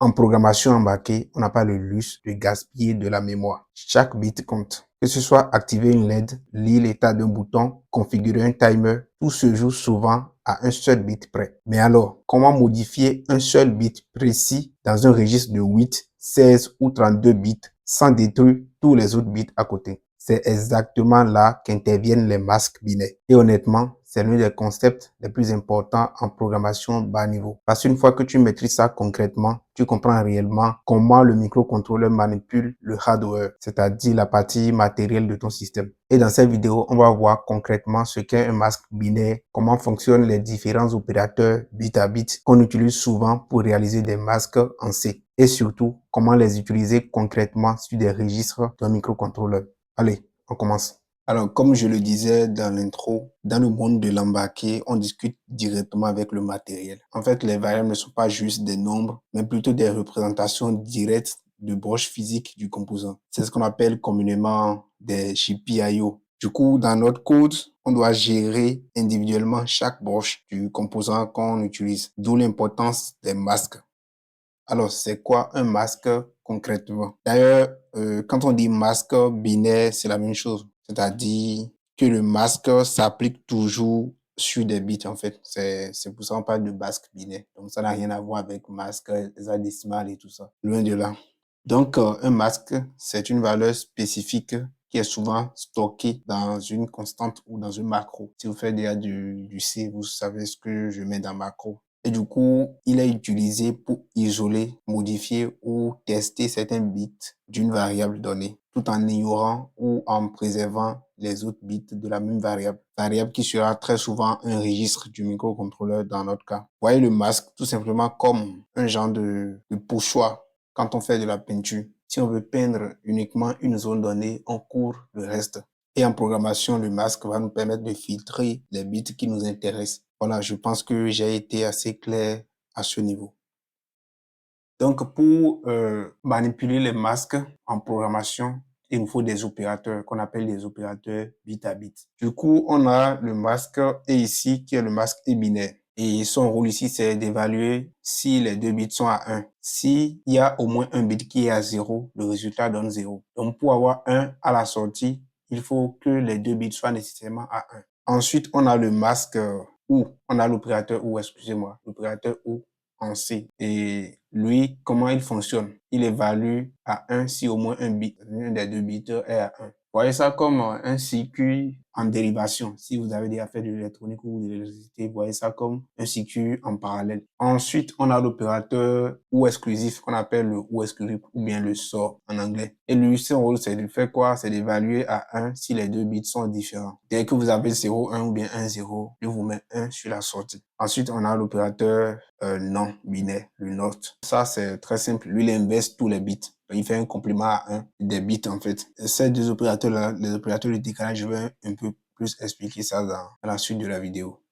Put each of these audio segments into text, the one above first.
En programmation embarquée, on n'a pas le luxe de gaspiller de la mémoire. Chaque bit compte. Que ce soit activer une LED, lire l'état d'un bouton, configurer un timer, tout se joue souvent à un seul bit près. Mais alors, comment modifier un seul bit précis dans un registre de 8, 16 ou 32 bits sans détruire tous les autres bits à côté? C'est exactement là qu'interviennent les masques binaires. Et honnêtement, c'est l'un des concepts les plus importants en programmation bas niveau. Parce qu'une fois que tu maîtrises ça concrètement, tu comprends réellement comment le microcontrôleur manipule le hardware, c'est-à-dire la partie matérielle de ton système. Et dans cette vidéo, on va voir concrètement ce qu'est un masque binaire, comment fonctionnent les différents opérateurs bit à bit qu'on utilise souvent pour réaliser des masques en C. Et surtout, comment les utiliser concrètement sur des registres d'un microcontrôleur. Allez, on commence. Alors, comme je le disais dans l'intro, dans le monde de l'embarqué, on discute directement avec le matériel. En fait, les variables ne sont pas juste des nombres, mais plutôt des représentations directes de broches physiques du composant. C'est ce qu'on appelle communément des GPIO. Du coup, dans notre code, on doit gérer individuellement chaque broche du composant qu'on utilise, d'où l'importance des masques. Alors, c'est quoi un masque concrètement? D'ailleurs, quand on dit masque binaire, c'est la même chose. C'est-à-dire que le masque s'applique toujours sur des bits, en fait. C'est pour ça qu'on parle de masque binaire. Donc, ça n'a rien à voir avec masque hexadécimal et tout ça. Loin de là. Donc, un masque, c'est une valeur spécifique qui est souvent stockée dans une constante ou dans un macro. Si vous faites déjà du C, vous savez ce que je mets dans macro. Et du coup, il est utilisé pour isoler, modifier ou tester certains bits d'une variable donnée, tout en ignorant ou en préservant les autres bits de la même variable. Variable qui sera très souvent un registre du microcontrôleur dans notre cas. Vous voyez le masque tout simplement comme un genre de pochoir quand on fait de la peinture. Si on veut peindre uniquement une zone donnée, on court le reste. Et en programmation, le masque va nous permettre de filtrer les bits qui nous intéressent. Voilà, je pense que j'ai été assez clair à ce niveau. Donc, pour manipuler les masques en programmation, il nous faut des opérateurs qu'on appelle les opérateurs bit à bit. Du coup, on a le masque E ici qui est le masque E binaire. Et son rôle ici, c'est d'évaluer si les deux bits sont à 1. S'il y a au moins un bit qui est à 0, le résultat donne 0. Donc, pour avoir 1 à la sortie, il faut que les deux bits soient nécessairement à 1. Ensuite, on a le masque OU. On a l'opérateur OU, excusez-moi. L'opérateur OU en C. Et lui, comment il fonctionne? Il évalue à 1 si au moins un bit, un des deux bits est à 1. Vous voyez ça comme un circuit en dérivation. Si vous avez déjà fait de l'électronique ou de l'électricité, vous voyez ça comme un circuit en parallèle. Ensuite, on a l'opérateur OU exclusif qu'on appelle le OU exclusif ou bien le sort en anglais. Et lui, son rôle, c'est de faire quoi? C'est d'évaluer à 1 si les deux bits sont différents. Dès que vous avez 0, 1 ou bien 1, 0, il vous met 1 sur la sortie. Ensuite, on a l'opérateur non binaire, le NOT. Ça, c'est très simple. Lui, il inverse tous les bits. Il fait un complément à 1 des bits, en fait. Ces deux opérateurs-là, les opérateurs de décalage, je vais un peu plus expliquer ça dans la suite de la vidéo.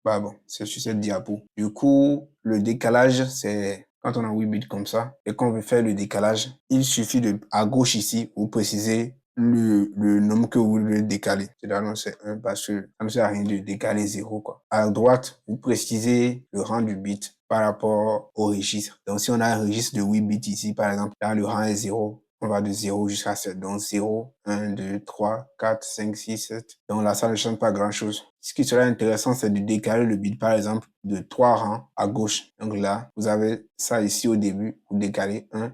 Bah bon, c'est sur cette diapo. Du coup, le décalage, c'est quand on a 8 bits comme ça et qu'on veut faire le décalage, il suffit de, à gauche ici, vous précisez le nombre que vous voulez décaler. C'est-à-dire, c'est 1 parce que ça ne sert à rien de décaler 0, quoi. À droite, vous précisez le rang du bit par rapport au registre. Donc, si on a un registre de 8 bits ici, par exemple, là, le rang est 0. On va de 0 jusqu'à 7. Donc 0, 1, 2, 3, 4, 5, 6, 7. Donc là, ça ne change pas grand-chose. Ce qui serait intéressant, c'est de décaler le bit, par exemple, de 3 rangs à gauche. Donc là, vous avez ça ici au début. Vous décalez 1,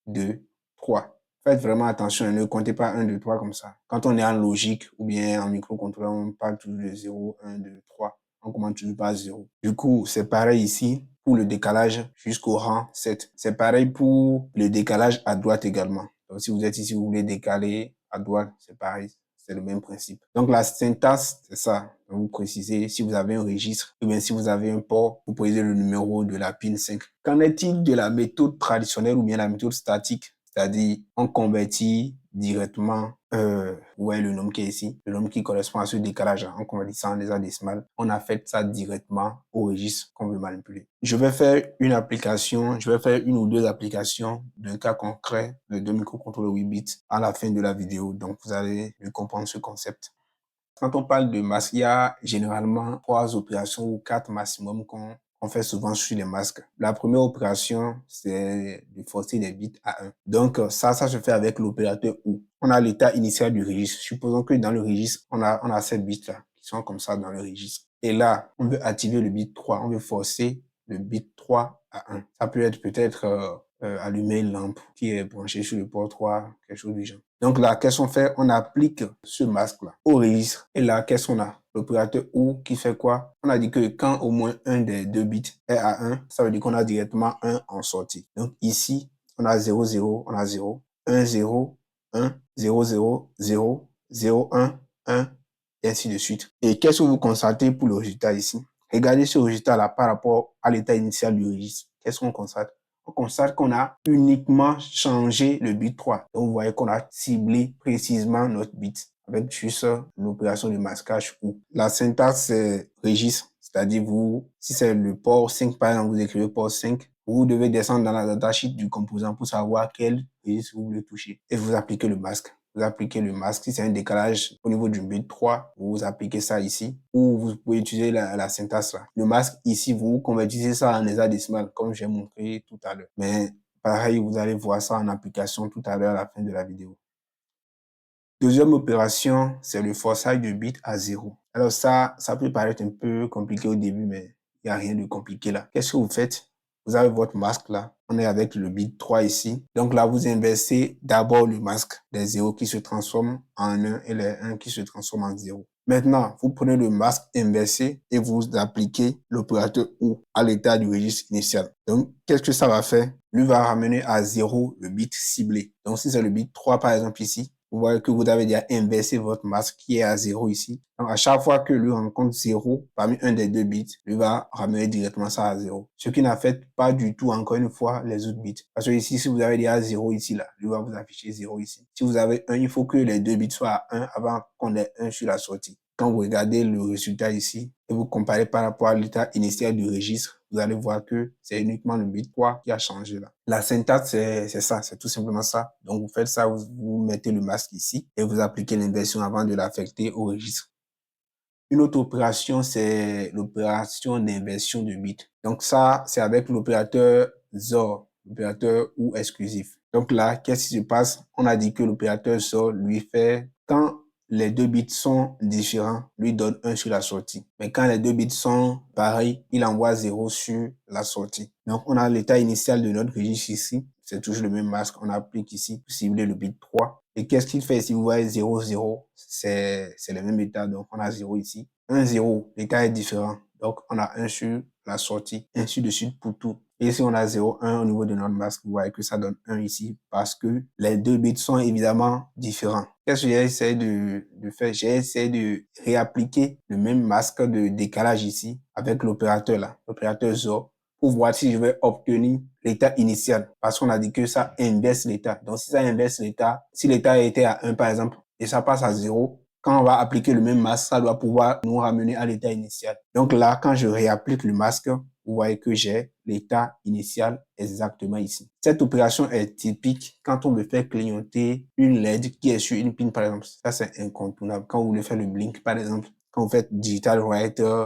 2, 3. Faites vraiment attention, ne comptez pas 1, 2, 3 comme ça. Quand on est en logique ou bien en microcontrôleur, on parle toujours de 0, 1, 2, 3. On commence toujours par 0. Du coup, c'est pareil ici pour le décalage jusqu'au rang 7. C'est pareil pour le décalage à droite également. Donc, si vous êtes ici, vous voulez décaler à droite, c'est pareil. C'est le même principe. Donc, la syntaxe, c'est ça. Donc, vous précisez si vous avez un registre ou bien si vous avez un port, vous précisez le numéro de la pin 5. Qu'en est-il de la méthode traditionnelle ou bien la méthode statique? C'est-à-dire, on convertit directement, vous voyez le nombre qui est ici, le nombre qui correspond à ce décalage, on convertit ça en hexadécimal. On affecte ça directement au registre qu'on veut manipuler. Je vais faire une application, je vais faire une ou deux applications d'un cas concret de microcontrôleur 8 bits à la fin de la vidéo. Donc, vous allez mieux comprendre ce concept. Quand on parle de masque, il y a généralement 3 opérations ou 4 maximum qu'on qu'on fait souvent sur les masques. La première opération, c'est de forcer des bits à 1. Donc, ça se fait avec l'opérateur OU. On a l'état initial du registre. Supposons que dans le registre, on a ces bits-là qui sont comme ça dans le registre. Et là, on veut activer le bit 3. On veut forcer le bit 3 à 1. Ça peut être peut-être allumer une lampe qui est branchée sur le port 3, quelque chose du genre. Donc là, qu'est-ce qu'on fait? On applique ce masque-là au registre. Et là, qu'est-ce qu'on a? L'opérateur OU qui fait quoi? On a dit que quand au moins un des deux bits est à 1, ça veut dire qu'on a directement 1 en sortie. Donc ici, on a 0, 0, on a 0, 1, 0, 1, 0, 0, 0, 0, 1, 1, et ainsi de suite. Et qu'est-ce que vous constatez pour le résultat ici? Regardez ce résultat-là par rapport à l'état initial du registre. Qu'est-ce qu'on constate? On constate qu'on a uniquement changé le bit 3. Donc, vous voyez qu'on a ciblé précisément notre bit avec juste l'opération de masquage ou la syntaxe c'est registre. C'est-à-dire si c'est le port 5, par exemple, vous écrivez port 5, vous devez descendre dans la datasheet du composant pour savoir quel registre vous voulez toucher et vous appliquez le masque. Vous appliquez le masque. Si c'est un décalage au niveau du bit 3, vous appliquez ça ici. Ou vous pouvez utiliser la syntaxe là. Le masque ici, vous convertissez ça en hexadécimal, comme j'ai montré tout à l'heure. Mais pareil, vous allez voir ça en application tout à l'heure à la fin de la vidéo. Deuxième opération, c'est le forçage de bit à 0. Alors ça peut paraître un peu compliqué au début, mais il n'y a rien de compliqué là. Qu'est-ce que vous faites? Vous avez votre masque là. On est avec le bit 3 ici. Donc là, vous inversez d'abord le masque des 0 qui se transforment en 1 et les 1 qui se transforment en 0. Maintenant, vous prenez le masque inversé et vous appliquez l'opérateur OU à l'état du registre initial. Donc, qu'est-ce que ça va faire? Lui va ramener à 0 le bit ciblé. Donc, si c'est le bit 3 par exemple ici, vous voyez que vous avez déjà inversé votre masque qui est à 0 ici. Donc, à chaque fois que lui rencontre 0 parmi un des deux bits, lui va ramener directement ça à 0. Ce qui n'affecte pas du tout, encore une fois, les autres bits. Parce que ici, si vous avez déjà 0 ici, là, lui va vous afficher 0 ici. Si vous avez 1, il faut que les deux bits soient à 1 avant qu'on ait 1 sur la sortie. Quand vous regardez le résultat ici et vous comparez par rapport à l'état initial du registre, vous allez voir que c'est uniquement le bit 3 qui a changé là. La syntaxe, c'est ça, c'est tout simplement ça. Donc, vous faites ça, vous mettez le masque ici et vous appliquez l'inversion avant de l'affecter au registre. Une autre opération, c'est l'opération d'inversion de bits. Donc ça, c'est avec l'opérateur XOR, l'opérateur OU exclusif. Donc là, qu'est-ce qui se passe? On a dit que l'opérateur XOR lui fait, quand les deux bits sont différents, lui donne 1 sur la sortie. Mais quand les deux bits sont pareils, il envoie 0 sur la sortie. Donc on a l'état initial de notre registre ici. C'est toujours le même masque. On applique ici pour cibler le bit 3. Et qu'est-ce qu'il fait? Si vous voyez 0, 0, c'est le même état. Donc on a 0 ici. 1, 0, l'état est différent. Donc on a 1 sur la sortie, ainsi de suite pour tout. Et si on a 0, 1 au niveau de notre masque, vous voyez que ça donne 1 ici parce que les deux bits sont évidemment différents. Qu'est-ce que j'ai essayé de faire? J'ai essayé de réappliquer le même masque de décalage ici avec l'opérateur là, l'opérateur XOR, pour voir si je vais obtenir l'état initial. Parce qu'on a dit que ça inverse l'état. Donc si ça inverse l'état, si l'état était à 1 par exemple, et ça passe à 0, quand on va appliquer le même masque, ça doit pouvoir nous ramener à l'état initial. Donc là, quand je réapplique le masque, vous voyez que j'ai l'état initial exactement ici. Cette opération est typique quand on veut faire clignoter une LED qui est sur une pin, par exemple. Ça, c'est incontournable. Quand vous voulez faire le blink, par exemple, quand vous faites digital writer,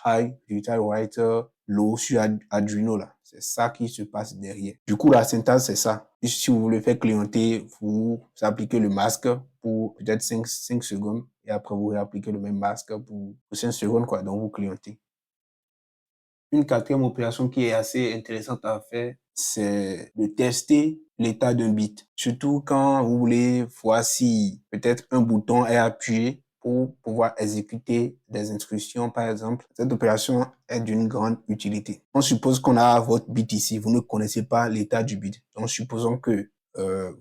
high, digital writer, low sur Arduino, là. C'est ça qui se passe derrière. Du coup, la syntaxe, c'est ça. Si vous voulez faire clignoter, vous appliquez le masque pour peut-être 5 secondes et après vous réappliquez le même masque pour 5 secondes, quoi. Donc, vous clignotez. Une quatrième opération qui est assez intéressante à faire, c'est de tester l'état d'un bit. Surtout quand vous voulez voir si peut-être un bouton est appuyé pour pouvoir exécuter des instructions, par exemple. Cette opération est d'une grande utilité. On suppose qu'on a votre bit ici. Vous ne connaissez pas l'état du bit. Donc, supposons que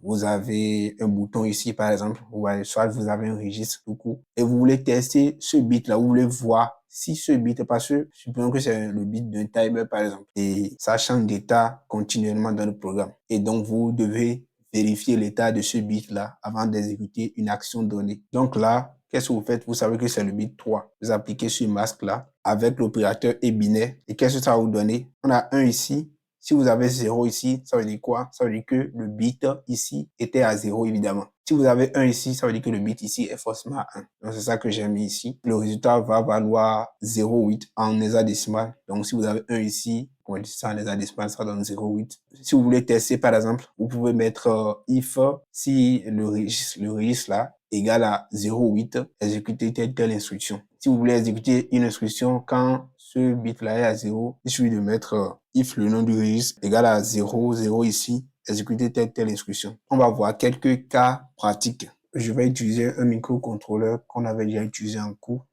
vous avez un bouton ici, par exemple, soit vous avez un registre tout court, et vous voulez tester ce bit-là, vous voulez voir si ce bit, parce que supposons que c'est le bit d'un timer, par exemple, et ça change d'état continuellement dans le programme. Et donc, vous devez vérifier l'état de ce bit-là avant d'exécuter une action donnée. Donc là, qu'est-ce que vous faites? Vous savez que c'est le bit 3. Vous appliquez ce masque-là avec l'opérateur et binaire. Et qu'est-ce que ça va vous donner? On a 1 ici. Si vous avez 0 ici, ça veut dire quoi? Ça veut dire que le bit ici était à 0, évidemment. Si vous avez 1 ici, ça veut dire que le bit ici est forcément à 1. Donc, c'est ça que j'ai mis ici. Le résultat va valoir 0,8 en hexadécimal. Donc, si vous avez 1 ici, on dit ça en hexadécimal, ça donne 0,8. Si vous voulez tester, par exemple, vous pouvez mettre if si le registre là égale à 0,8, exécuter telle instruction. Si vous voulez exécuter une instruction quand ce bit-là est à 0, il suffit de mettre if le nom du registre égale à 0, 0 ici, exécuter telle instruction. On va voir quelques cas pratiques. Je vais utiliser un microcontrôleur qu'on avait déjà utilisé en cours.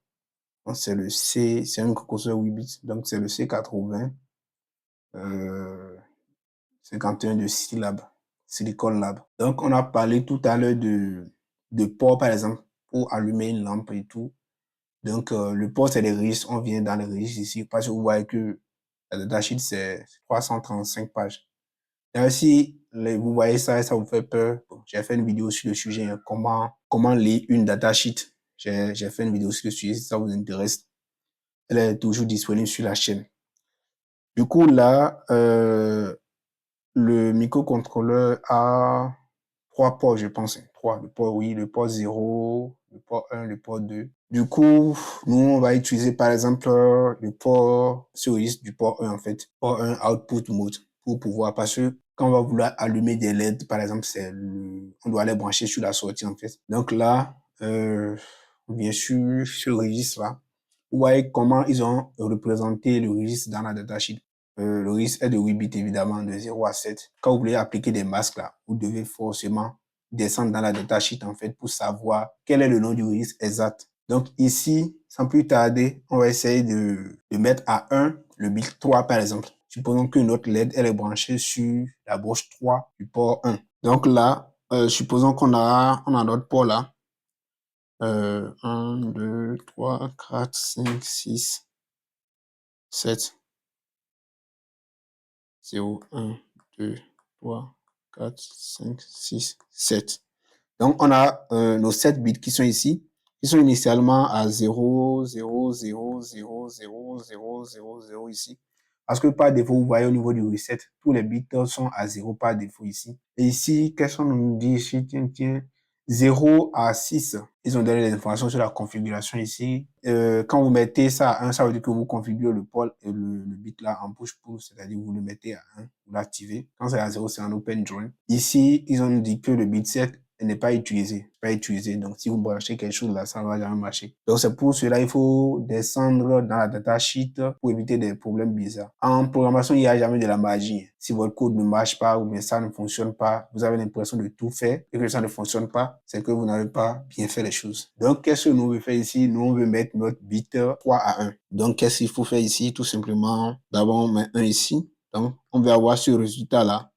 C'est le C, c'est un microcontrôleur 8 bits, donc c'est le C80 51 de Scilab, Silicon Lab. Donc, on a parlé tout à l'heure de port, par exemple, pour allumer une lampe et tout. Donc, le port, c'est les registres. On vient dans les registres ici parce que vous voyez que la datasheet, c'est 335 pages. Et si vous voyez ça et ça vous fait peur, bon, j'ai fait une vidéo sur le sujet, hein, comment lire une datasheet. J'ai fait une vidéo sur le sujet si ça vous intéresse. Elle est toujours disponible sur la chaîne. Du coup, là, le microcontrôleur a 3 ports, je pense. 3. Le port, oui, le port 0, le port 1, le port 2. Du coup, nous, on va utiliser, par exemple, le port sur liste du port 1, en fait. Port 1 output mode pour pouvoir, parce que quand on va vouloir allumer des LED, par exemple, on doit les brancher sur la sortie, en fait. Donc là, bien sûr, ce registre-là, vous voyez comment ils ont représenté le registre dans la datasheet. Le registre est de 8 bits, évidemment, de 0 à 7. Quand vous voulez appliquer des masques, là, vous devez forcément descendre dans la datasheet, en fait, pour savoir quel est le nom du registre exact. Donc, ici, sans plus tarder, on va essayer de mettre à 1 le bit 3, par exemple. Supposons que notre LED, elle est branchée sur la broche 3 du port 1. Donc là, supposons qu'on a notre port là. 1, 2, 3, 4, 5, 6, 7. 0, 1, 2, 3, 4, 5, 6, 7. Donc, on a nos 7 bits qui sont ici, qui sont initialement à 0, 0, 0, 0, 0, 0, 0, 0 ici. Parce que par défaut, vous voyez au niveau du reset, tous les bits sont à 0 par défaut ici. Et ici, qu'est-ce qu'on nous dit ici? Tiens, 0 à 6. Ils ont donné les informations sur la configuration ici. Quand vous mettez ça à 1, ça veut dire que vous configurez le port et le bit là en push-pull, c'est-à-dire vous le mettez à 1, vous l'activez. Quand c'est à 0, c'est en open join. Ici, ils ont dit que le bit 7 n'est pas utilisé. Donc, si vous branchez quelque chose là, ça ne va jamais marcher. Donc, c'est pour cela il faut descendre dans la datasheet pour éviter des problèmes bizarres. En programmation, il n'y a jamais de la magie. Si votre code ne marche pas ou bien ça ne fonctionne pas, vous avez l'impression de tout faire et que ça ne fonctionne pas, c'est que vous n'avez pas bien fait les choses. Donc, qu'est-ce que nous veut faire ici? Nous, on veut mettre notre bit 3 à 1. Donc, qu'est-ce qu'il faut faire ici? Tout simplement, d'abord, on met 1 ici. Donc, on va avoir ce résultat-là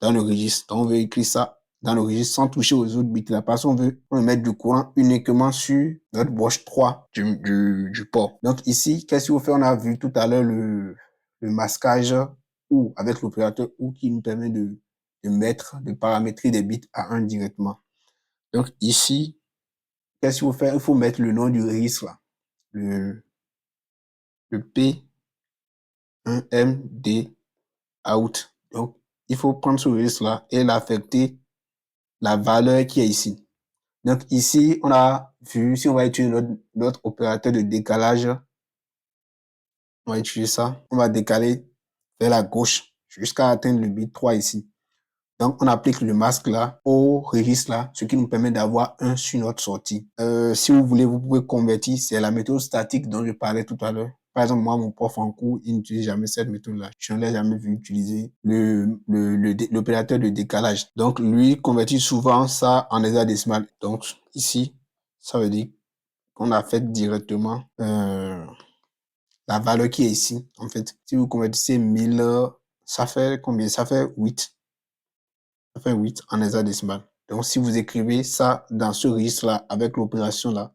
dans le registre. Donc, on veut écrire ça dans le registre sans toucher aux autres bits. La personne veut mettre du courant uniquement sur notre broche 3 du port. Donc ici, qu'est-ce qu'il faut faire? On a vu tout à l'heure le masquage ou avec l'opérateur ou qui nous permet de paramétrer des bits à 1 directement. Donc ici, qu'est-ce qu'il faut faire? Il faut mettre le nom du registre là. Le P1MD out. Donc, il faut prendre ce registre là et l'affecter la valeur qui est ici. Donc ici, on a vu, si on va utiliser notre opérateur de décalage, on va utiliser ça. On va décaler vers la gauche jusqu'à atteindre le bit 3 ici. Donc, on applique le masque là au registre là, ce qui nous permet d'avoir 1 sur notre sortie. Si vous voulez, vous pouvez convertir. C'est la méthode statique dont je parlais tout à l'heure. Par exemple, moi, mon prof en cours, il n'utilise jamais cette méthode-là. Je ne l'ai jamais vu utiliser l'opérateur de décalage. Donc, lui, il convertit souvent ça en hexadécimal. Donc, ici, ça veut dire qu'on a fait directement la valeur qui est ici. En fait, si vous convertissez 1000, ça fait combien? Ça fait 8. Ça fait 8 en hexadécimal. Donc, si vous écrivez ça dans ce registre-là, avec l'opération-là,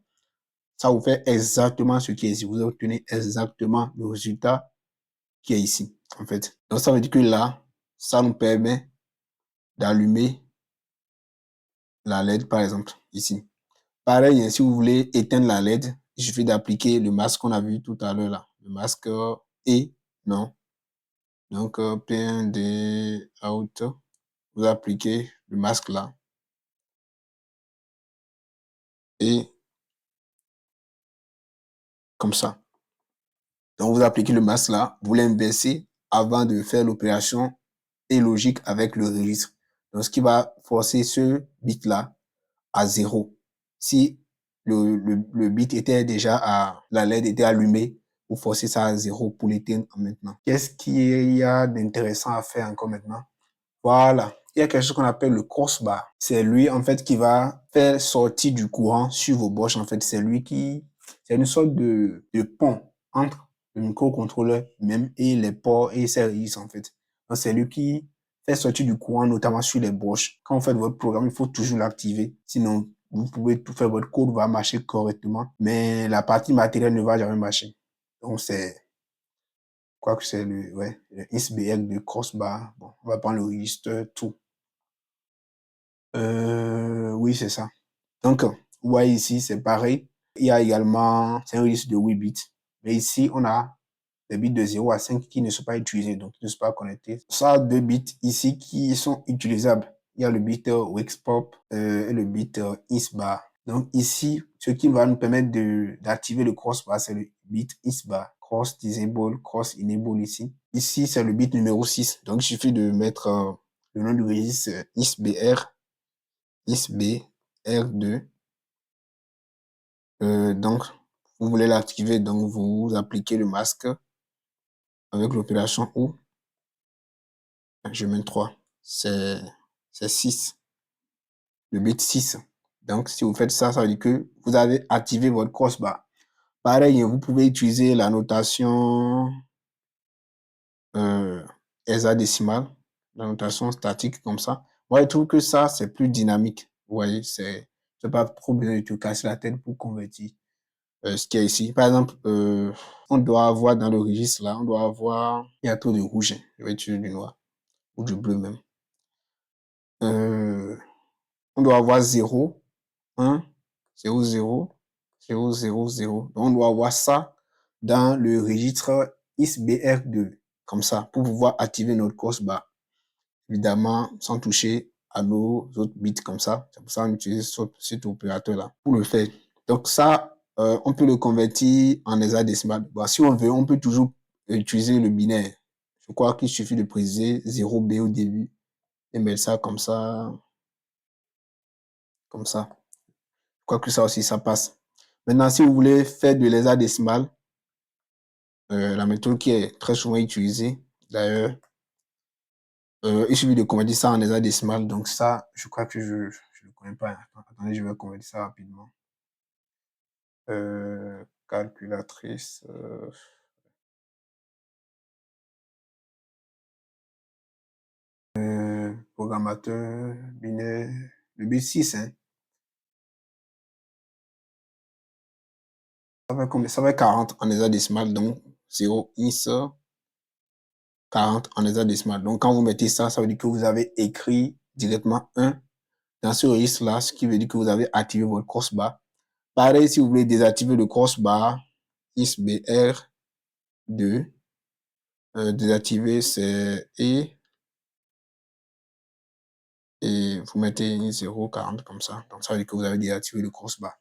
ça vous fait exactement ce qui est ici. Vous obtenez exactement le résultat qui est ici, en fait. Donc, ça veut dire que là, ça nous permet d'allumer la LED, par exemple, ici. Pareil, si vous voulez éteindre la LED, il suffit d'appliquer le masque qu'on a vu tout à l'heure là. Le masque et non. Donc, PND out, vous appliquez le masque là. Et comme ça. Donc, vous appliquez le masque là, vous l'inversez avant de faire l'opération et logique avec le registre. Donc, ce qui va forcer ce bit-là à 0. Si le bit était déjà la LED était allumée, vous forcez ça à 0 pour l'éteindre maintenant. Qu'est-ce qu'il y a d'intéressant à faire encore maintenant? Voilà. Il y a quelque chose qu'on appelle le crossbar. C'est lui, en fait, qui va faire sortir du courant sur vos broches. En fait, c'est une sorte de pont entre le microcontrôleur même et les ports et ses registres, en fait. Donc, c'est lui qui fait sortir du courant, notamment sur les broches. Quand vous faites votre programme, il faut toujours l'activer. Sinon, vous pouvez tout faire, votre code va marcher correctement, mais la partie matérielle ne va jamais marcher. Donc, que c'est le ISBL de crossbar. Bon, on va prendre le registre tout. Oui, c'est ça. Donc, vous voyez ici, c'est pareil. Il y a également, c'est un registre de 8 bits. Mais ici, on a des bits de 0 à 5 qui ne sont pas utilisés, donc qui ne sont pas connectés. Ça a 2 bits ici qui sont utilisables. Il y a le bit Wexpop et le bit ISBAR. Donc ici, ce qui va nous permettre d'activer le crossbar, c'est le bit ISBAR. Cross disable, cross enable ici. Ici, c'est le bit numéro 6. Donc, il suffit de mettre le nom du registre ISBR, ISBR2. Donc, vous voulez l'activer, donc vous appliquez le masque avec l'opération OU. Je mets 3. C'est 6. Le bit 6. Donc, si vous faites ça, ça veut dire que vous avez activé votre crossbar. Pareil, vous pouvez utiliser la notation hexadécimale, la notation statique comme ça. Moi, je trouve que ça, c'est plus dynamique. Vous voyez, c'est pas trop besoin de te casser la tête pour convertir ce qu'il y a ici. Par exemple, on doit avoir dans le registre là, on doit avoir, il y a trop de rouge. Je vais utiliser du noir ou du bleu même. On doit avoir 0, 1, 0, 0, 0, 0, 0. Donc, on doit avoir ça dans le registre ISBR2, comme ça, pour pouvoir activer notre crossbar. Évidemment, sans toucher à nos autres bits comme ça. C'est pour ça qu'on utilise cet opérateur-là pour le faire. Donc ça, on peut le convertir en hexadécimal. Bon, si on veut, on peut toujours utiliser le binaire. Je crois qu'il suffit de préciser 0B au début et mettre ça comme ça. Comme ça. Je crois que ça aussi, ça passe. Maintenant, si vous voulez faire de l'hexadécimal, la méthode qui est très souvent utilisée, d'ailleurs, il suffit de convertir ça en hexadécimal. Donc ça, je crois que je ne connais pas. Attendez, je vais convertir ça rapidement. Calculatrice. Programmateur, binaire, le bit 6. Hein. Ça fait 40 en hexadécimal. Donc 0, is, 40 en hexadécimal. Donc quand vous mettez ça, ça veut dire que vous avez écrit directement 1 dans ce registre-là, ce qui veut dire que vous avez activé votre crossbar. Pareil, si vous voulez désactiver le crossbar, ISBR2, désactiver c'est et vous mettez 0,40 comme ça. Donc ça veut dire que vous avez désactivé le crossbar.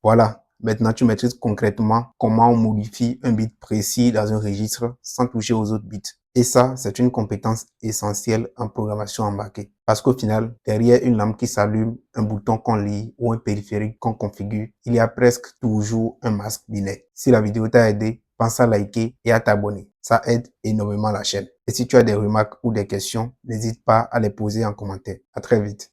Voilà, maintenant tu maîtrises concrètement comment on modifie un bit précis dans un registre sans toucher aux autres bits. Et ça, c'est une compétence essentielle en programmation embarquée. Parce qu'au final, derrière une lampe qui s'allume, un bouton qu'on lit ou un périphérique qu'on configure, il y a presque toujours un masque binaire. Si la vidéo t'a aidé, pense à liker et à t'abonner. Ça aide énormément la chaîne. Et si tu as des remarques ou des questions, n'hésite pas à les poser en commentaire. À très vite.